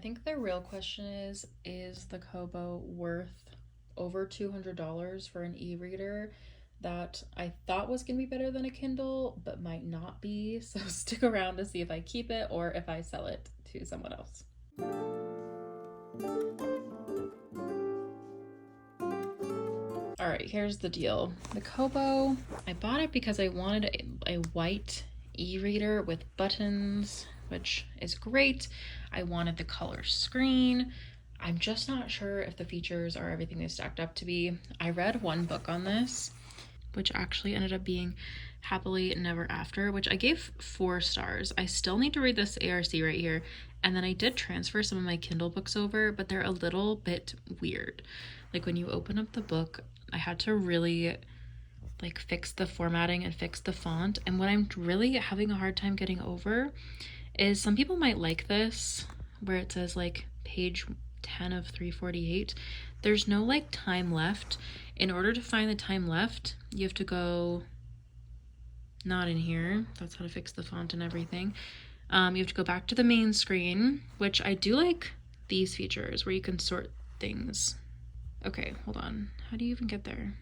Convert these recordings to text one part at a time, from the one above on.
think the real question is the Kobo worth over $200 for an e-reader that I thought was going to be better than a Kindle, but might not be? So stick around to see if I keep it or if I sell it to someone else. All right, here's the deal. The Kobo, I bought it because I wanted a white e-reader with buttons, which is great. I wanted the color screen. I'm just not sure if the features are everything they stacked up to be. I read one book on this, which actually ended up being Happily Never After, which I gave 4 stars. I still need to read this ARC right here. And then I did transfer some of my Kindle books over, but they're a little bit weird. Like when you open up the book, I had to really like fix the formatting and fix the font. And what I'm really having a hard time getting over is some people might like this where it says like page 10 of 348. There's no like time left. In order to find the time left, you have to go not in here. That's how to fix the font and everything. You have to go back to the main screen, which I do like these features where you can sort things. Okay, hold on. How do you even get there?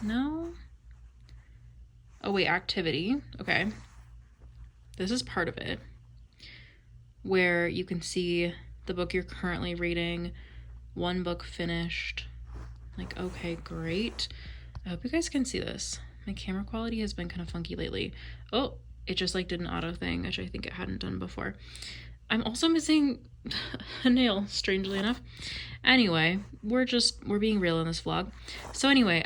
No? Oh wait, activity. Okay. This is part of it, where you can see the book you're currently reading, one book finished. Like, okay, great. I hope you guys can see this. My camera quality has been kind of funky lately. Oh, it just like did an auto thing, which I think it hadn't done before. I'm also missing a nail, strangely enough. Anyway, we're being real in this vlog. So anyway,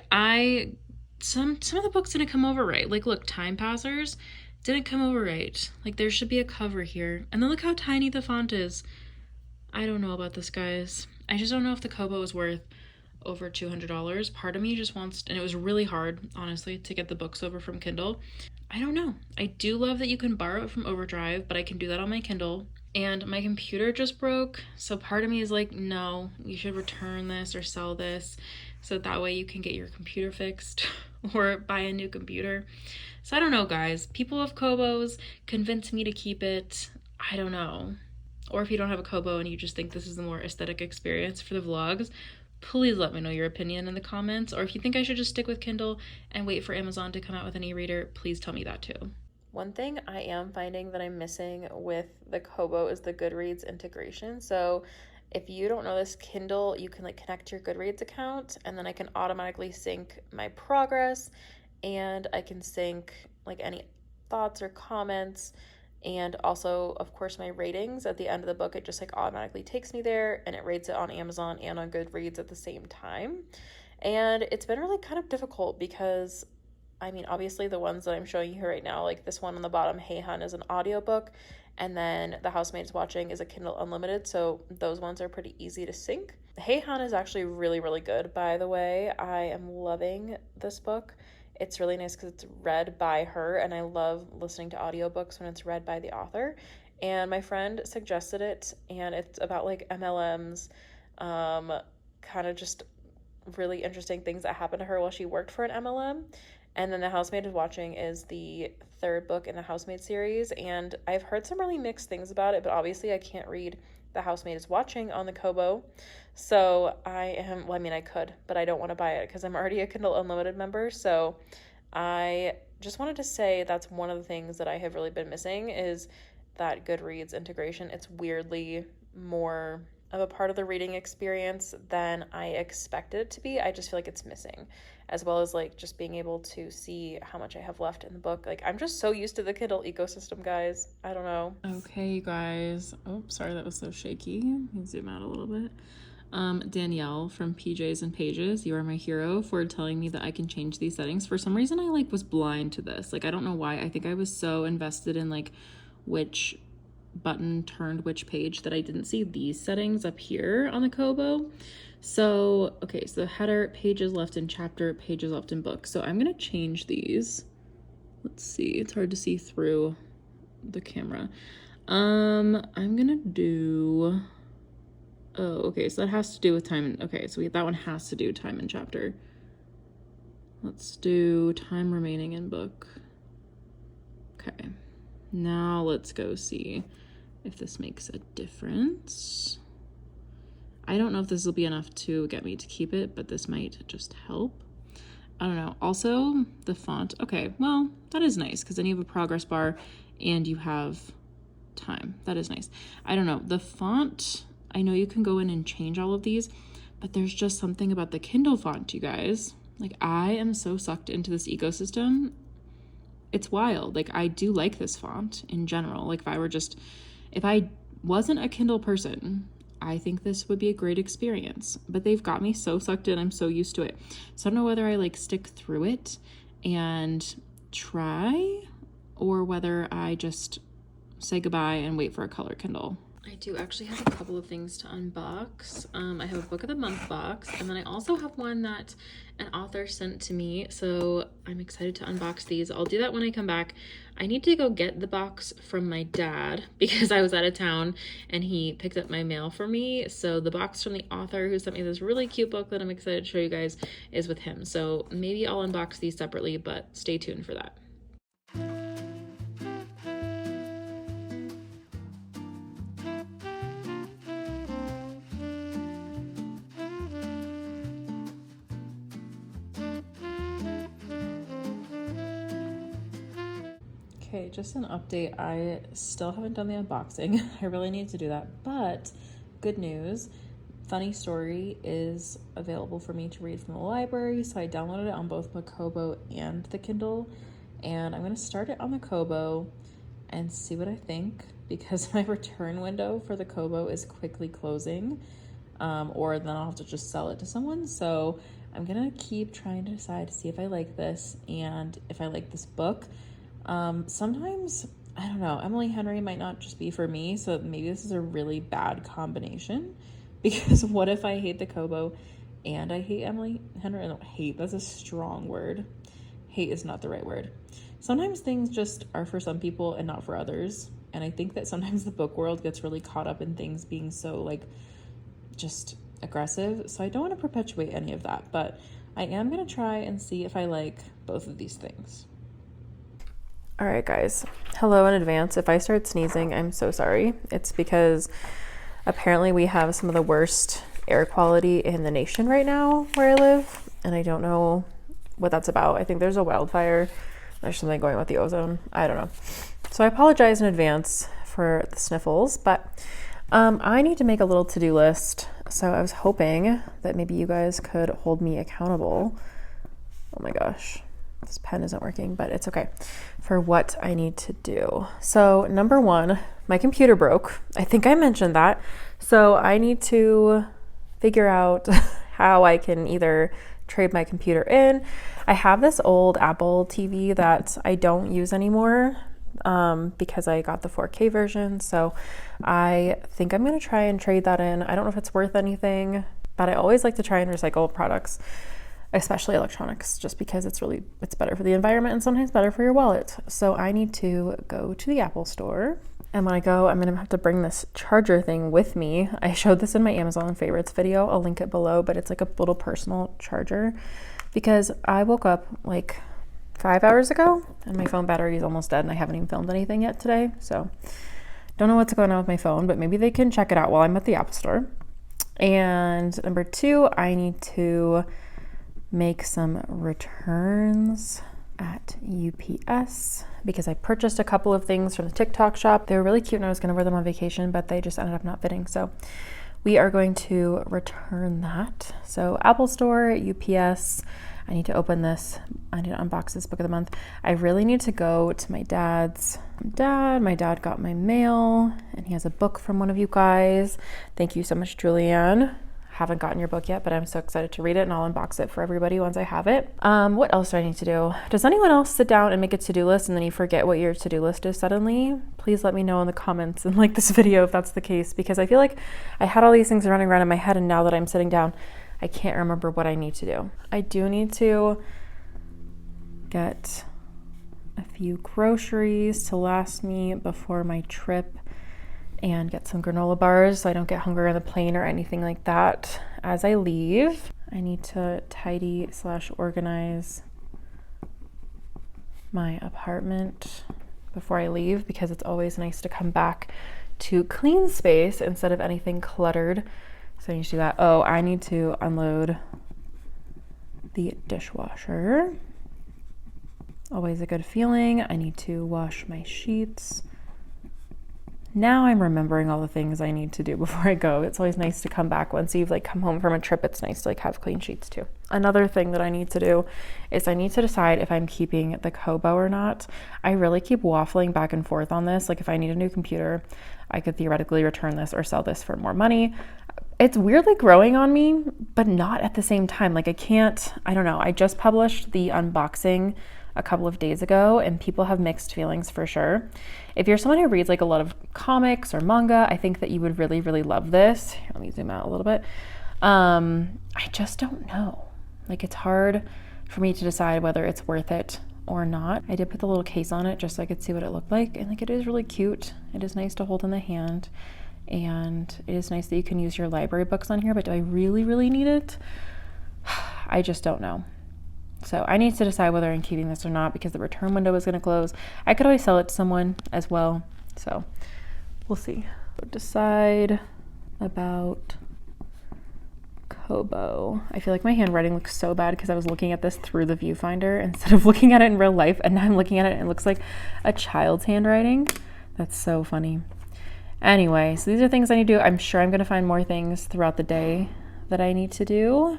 some of the books didn't come over right. Like, look, Time Passers didn't come over right. Like, there should be a cover here. And then look how tiny the font is. I don't know about this, guys. I just don't know if the Kobo is worth over $200. Part of me just wants, and it was really hard, honestly, to get the books over from Kindle. I don't know. I do love that you can borrow it from Overdrive, but I can do that on my Kindle. And my computer just broke, so part of me is like, no, you should return this or sell this so that way you can get your computer fixed or buy a new computer. So I don't know, guys. People of Kobos convince me to keep it. I don't know. Or if you don't have a Kobo and you just think this is the more aesthetic experience for the vlogs, please let me know your opinion in the comments. Or if you think I should just stick with Kindle and wait for Amazon to come out with an e-reader, please tell me that too. One thing I am finding that I'm missing with the Kobo is the Goodreads integration. So if you don't know this, Kindle, you can like connect your Goodreads account and then I can automatically sync my progress and I can sync like any thoughts or comments and also, of course, my ratings at the end of the book. It just like automatically takes me there and it rates it on Amazon and on Goodreads at the same time. And it's been really kind of difficult because I mean, obviously the ones that I'm showing you here right now, like this one on the bottom, Hey Hun, is an audiobook, and then The Housemaid is Watching is a Kindle Unlimited, so those ones are pretty easy to sync. Hey Hun is actually really, really good, by the way. I am loving this book. It's really nice because it's read by her, and I love listening to audiobooks when it's read by the author. And my friend suggested it, and it's about like MLMs, kind of just really interesting things that happened to her while she worked for an MLM. And then The Housemaid is Watching is the 3rd book in the Housemaid series, and I've heard some really mixed things about it, but obviously I can't read The Housemaid is Watching on the Kobo, so I could, but I don't want to buy it because I'm already a Kindle Unlimited member, so I just wanted to say that's one of the things that I have really been missing is that Goodreads integration. It's weirdly more of a part of the reading experience than I expected it to be. I just feel like it's missing, as well as like just being able to see how much I have left in the book. Like, I'm just so used to the Kindle ecosystem, guys. I don't know. Okay, guys. Oh, sorry, that was so shaky. Let me zoom out a little bit. Danielle from PJs and Pages, you are my hero for telling me that I can change these settings. For some reason, I like was blind to this. Like, I don't know why. I think I was so invested in like which button turned which page that I didn't see these settings up here on the Kobo. So okay, so the header, pages left in chapter, pages left in book. So I'm gonna change these. Let's see, it's hard to see through the camera. I'm gonna do, oh, okay, so that has to do with time. Okay, so that one has to do time and chapter. Let's do time remaining in book. Okay, Now let's go see if this makes a difference. I don't know if this will be enough to get me to keep it, but this might just help. I don't know. Also, the font. Okay, well, that is nice because then you have a progress bar and you have time. That is nice. I don't know. The font, I know you can go in and change all of these, but there's just something about the Kindle font, you guys. Like, I am so sucked into this ecosystem. It's wild. Like, I do like this font in general. Like, if I wasn't a Kindle person, I think this would be a great experience, but they've got me so sucked in. I'm so used to it. So I don't know whether I like stick through it and try, or whether I just say goodbye and wait for a color Kindle. I do actually have a couple of things to unbox. I have a book of the month box, and then I also have one that an author sent to me, so I'm excited to unbox these. I'll do that when I come back. I need to go get the box from my dad because I was out of town and he picked up my mail for me. So the box from the author who sent me this really cute book that I'm excited to show you guys is with him. So maybe I'll unbox these separately, but stay tuned for that. Okay, just an update. I still haven't done the unboxing. I really need to do that, but good news. Funny Story is available for me to read from the library, so I downloaded it on both the Kobo and the Kindle, and I'm going to start it on the Kobo and see what I think, because my return window for the Kobo is quickly closing, or then I'll have to just sell it to someone. So I'm going to keep trying to decide to see if I like this and if I like this book. Sometimes, I don't know, Emily Henry might not just be for me, so maybe this is a really bad combination, because what if I hate the Kobo and I hate Emily Henry? No, hate, that's a strong word. Hate is not the right word. Sometimes things just are for some people and not for others, and I think that sometimes the book world gets really caught up in things being so, like, just aggressive, so I don't want to perpetuate any of that, but I am going to try and see if I like both of these things. All right, guys, hello in advance. If I start sneezing, I'm so sorry. It's because apparently we have some of the worst air quality in the nation right now where I live, and I don't know what that's about. I think there's a wildfire. There's something going with the ozone. I don't know. So I apologize in advance for the sniffles, but I need to make a little to-do list. So I was hoping that maybe you guys could hold me accountable. Oh my gosh. This pen isn't working, but it's okay, for what I need to do. So number one, my computer broke. I think I mentioned that. So I need to figure out how I can either trade my computer in. I have this old Apple TV that I don't use anymore because I got the 4K version. So I think I'm going to try and trade that in. I don't know if it's worth anything, but I always like to try and recycle products, especially electronics, just because it's better for the environment and sometimes better for your wallet. So I need to go to the Apple store. And when I go, I'm going to have to bring this charger thing with me. I showed this in my Amazon favorites video. I'll link it below, but it's like a little personal charger because I woke up like 5 hours ago and my phone battery is almost dead and I haven't even filmed anything yet today. So don't know what's going on with my phone, but maybe they can check it out while I'm at the Apple store. And number two, I need to make some returns at UPS because I purchased a couple of things from the TikTok shop. They were really cute and I was going to wear them on vacation, but they just ended up not fitting. So we are going to return that. So Apple Store, UPS, I need to open this. I need to unbox this book of the month. I really need to go to my dad's. My dad got my mail and he has a book from one of you guys. Thank you so much, Julianne. Haven't gotten your book yet, but I'm so excited to read it and I'll unbox it for everybody once I have it. What else do I need to do? Does anyone else sit down and make a to-do list and then you forget what your to-do list is suddenly? Please let me know in the comments and like this video if that's the case, because I feel like I had all these things running around in my head and now that I'm sitting down, I can't remember what I need to do. I do need to get a few groceries to last me before my trip and get some granola bars so I don't get hungry on the plane or anything like that as I leave. I need to tidy/organize my apartment before I leave, because it's always nice to come back to clean space instead of anything cluttered. So I need to do that. Oh, I need to unload the dishwasher. Always a good feeling. I need to wash my sheets. Now I'm remembering all the things I need to do before I go. It's always nice to come back once you've like come home from a trip. It's nice to like have clean sheets too. Another thing that I need to do is I need to decide if I'm keeping the Kobo or not. I really keep waffling back and forth on this. Like if I need a new computer, I could theoretically return this or sell this for more money. It's weirdly growing on me, but not at the same time. Like I don't know. I just published the unboxing a couple of days ago and people have mixed feelings for sure. If you're someone who reads like a lot of comics or manga, I think that you would really, really love this. Here, let me zoom out a little bit. I just don't know. Like it's hard for me to decide whether it's worth it or not. I did put the little case on it just so I could see what it looked like. And like it is really cute. It is nice to hold in the hand. And it is nice that you can use your library books on here, but do I really, really need it? I just don't know. So I need to decide whether I'm keeping this or not because the return window is going to close. I could always sell it to someone as well. So we'll see. So decide about Kobo. I feel like my handwriting looks so bad because I was looking at this through the viewfinder instead of looking at it in real life. And now I'm looking at it and it looks like a child's handwriting. That's so funny. Anyway, so these are things I need to do. I'm sure I'm going to find more things throughout the day that I need to do.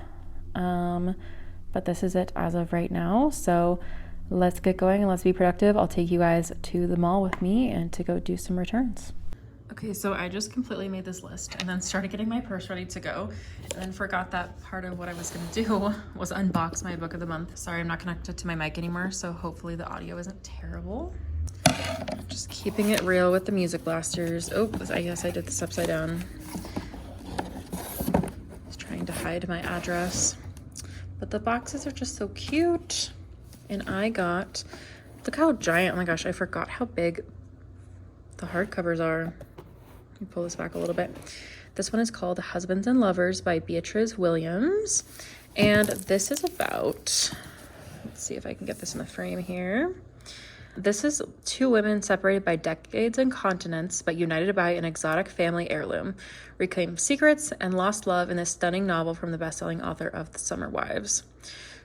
But this is it as of right now. So let's get going and let's be productive. I'll take you guys to the mall with me and to go do some returns. Okay, so I just completely made this list and then started getting my purse ready to go and then forgot that part of what I was gonna do was unbox my book of the month. Sorry, I'm not connected to my mic anymore, so hopefully the audio isn't terrible. Just keeping it real with the music blasters. Oh, I guess I did this upside down. Just trying to hide my address. But the boxes are just so cute. And I got, look how giant, oh my gosh, I forgot how big the hardcovers are. Let me pull this back a little bit. This one is called Husbands and Lovers by Beatrice Williams. And this is about, let's see if I can get this in the frame here. This is two women separated by decades and continents, but united by an exotic family heirloom, reclaim secrets and lost love in this stunning novel from the best-selling author of The Summer Wives.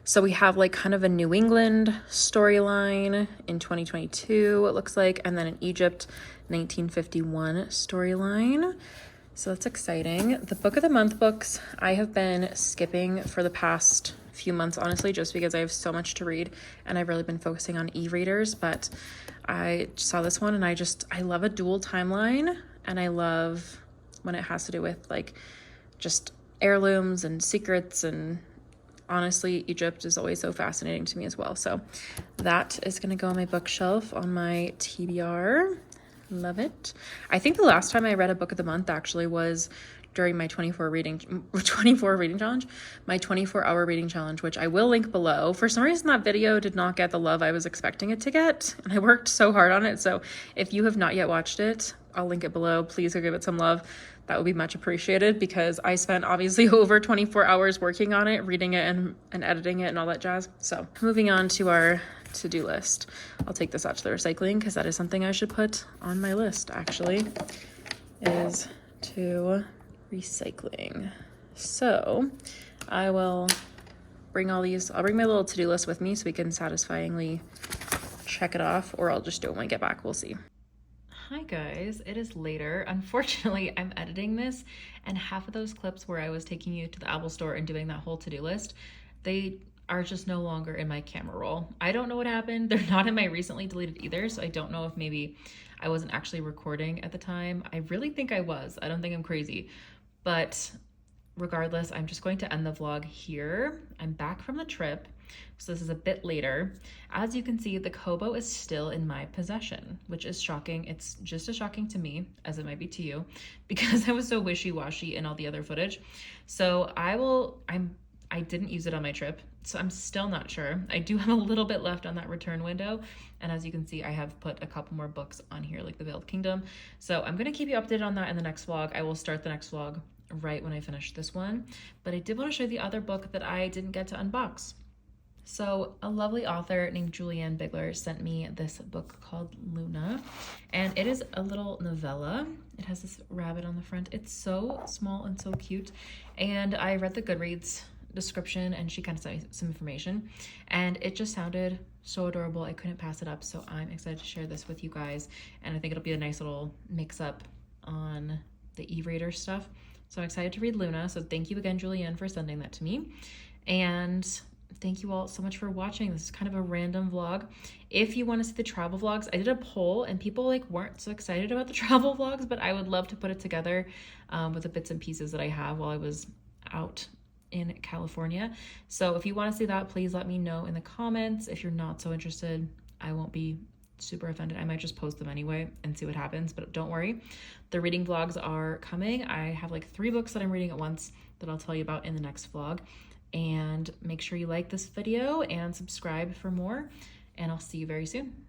So we have like kind of a New England storyline in 2022, it looks like, and then an Egypt 1951 storyline. So that's exciting. The Book of the Month books I have been skipping for the past few months, honestly, just because I have so much to read and I've really been focusing on e-readers, but I saw this one and I love a dual timeline, and I love when it has to do with like just heirlooms and secrets, and honestly, Egypt is always so fascinating to me as well. So that is going to go on my bookshelf on my TBR. Love it. I think the last time I read a book of the month actually was during my 24-hour reading challenge, which I will link below. For some reason, that video did not get the love I was expecting it to get, and I worked so hard on it. So if you have not yet watched it, I'll link it below. Please go give it some love. That would be much appreciated, because I spent obviously over 24 hours working on it, reading it and editing it and all that jazz. So moving on to our to-do list. I'll take this out to the recycling because that is something I should put on my list actually, is to recycling. So I'll bring my little to-do list with me so we can satisfyingly check it off, or I'll just do it when I get back. We'll see. Hi guys, it is later. Unfortunately, I'm editing this, and half of those clips where I was taking you to the Apple store and doing that whole to-do list, they are just no longer in my camera roll. I don't know what happened. They're not in my recently deleted either, so I don't know if maybe I wasn't actually recording at the time. I really think I was. I don't think I'm crazy. But regardless, I'm just going to end the vlog here. I'm back from the trip, so this is a bit later. As you can see, the Kobo is still in my possession, which is shocking. It's just as shocking to me as it might be to you, because I was so wishy-washy in all the other footage. So I didn't use it on my trip, so I'm still not sure. I do have a little bit left on that return window, and as you can see, I have put a couple more books on here, like The Veiled Kingdom. So I'm gonna keep you updated on that in the next vlog. I will start the next vlog right when I finish this one, but I did want to show you the other book that I didn't get to unbox. So a lovely author named Julianne Bigler sent me this book called Luna, and it is a little novella. It has this rabbit on the front. It's so small and so cute. And I read the Goodreads description, and she kind of sent me some information, and it just sounded so adorable. I couldn't pass it up, so I'm excited to share this with you guys, and I think it'll be a nice little mix-up on the e-reader stuff. So I'm excited to read Luna. So thank you again, Julianne, for sending that to me. And thank you all so much for watching. This is kind of a random vlog. If you want to see the travel vlogs, I did a poll and people like weren't so excited about the travel vlogs, but I would love to put it together with the bits and pieces that I have while I was out in California. So if you want to see that, please let me know in the comments. If you're not so interested, I won't be super offended. I might just post them anyway and see what happens, but don't worry. The reading vlogs are coming. I have like 3 books that I'm reading at once that I'll tell you about in the next vlog. And make sure you like this video and subscribe for more, and I'll see you very soon.